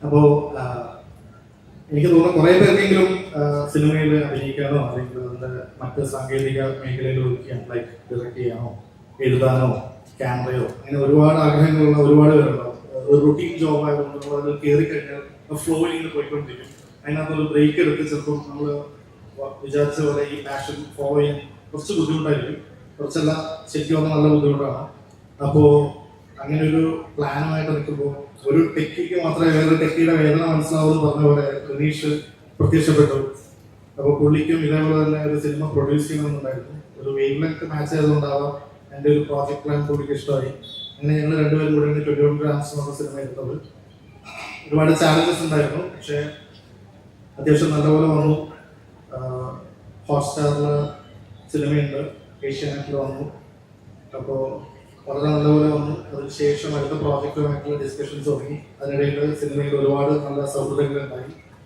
അപ്പോൾ എനിക്ക് തോന്നുന്നു കുറേ പേർക്കെങ്കിലും സിനിമയിൽ അഭിനയിക്കാനോ അല്ലെങ്കിൽ അതിൻ്റെ മറ്റ് സാങ്കേതിക മേഖലയിൽ ഒതുക്കിയാണ് ലൈക്ക് ഡയറക്റ്റ് ചെയ്യാനോ എഴുതാനോ ക്യാമറയോ അങ്ങനെ ഒരുപാട് ആഗ്രഹങ്ങളുള്ള ഒരുപാട് പേരുണ്ടാവും. ഒരു റുട്ടീൻ ജോബ് ആയതുകൊണ്ട് നമ്മൾ അത് കയറി കഴിഞ്ഞാൽ ഫ്ലോയിൽ ഇങ്ങനെ പോയിക്കൊണ്ടിരിക്കും. അതിനകത്തൊരു ബ്രേക്ക് എടുത്ത് ചിലപ്പോൾ നമ്മൾ വിചാരിച്ച പോലെ ഈ പാഷൻ ഫോളോ ചെയ്യാൻ കുറച്ച് ബുദ്ധിമുട്ടായിരിക്കും. കുറച്ചല്ല ശരിക്കും വന്നാൽ നല്ല ബുദ്ധിമുട്ടാണ്. അപ്പോൾ അങ്ങനെ ഒരു പ്ലാനുമായിട്ട് നിൽക്കുമ്പോൾ ഒരു ടെക്കിക്ക് മാത്രമേ വേറെ ടെക്കിയുടെ വേദന മനസ്സിലാവുമെന്ന് പറഞ്ഞ പോലെ റിനീഷ് പ്രത്യക്ഷപ്പെട്ടു. അപ്പോൾ പുള്ളിക്കും ഇതേപോലെ തന്നെ ഒരു സിനിമ പ്രൊഡ്യൂസ് ചെയ്യണമെന്നുണ്ടായിരുന്നു. ഒരു വെയിവ് ലെങ്ത് മാച്ച് ആയതുകൊണ്ടാവാം എൻ്റെ ഒരു പ്രോജക്ട് പ്ലാൻ പുള്ളിക്ക് ഇഷ്ടമായി. അങ്ങനെ ഞങ്ങൾ രണ്ടുപേരും കൂടെ 21 ഗ്രാംസ് എന്ന സിനിമ എടുത്തത്. ഒരുപാട് ചാലഞ്ചസ് ഉണ്ടായിരുന്നു, പക്ഷേ അത്യാവശ്യം നല്ലപോലെ വന്നു. ഹോട്ട്സ്റ്റാറിൽ സിനിമയുണ്ട്, ഏഷ്യാനെറ്റിൽ വന്നു. അപ്പോൾ വളരെ നല്ലപോലെ വന്നു. അതിനുശേഷം അടുത്ത പ്രോജക്റ്റുമായിട്ടുള്ള ഡിസ്കഷൻസ് തുടങ്ങി. അതിനിടയിൽ സിനിമയിൽ ഒരുപാട് നല്ല സൗഹൃദങ്ങൾ ഉണ്ടായി.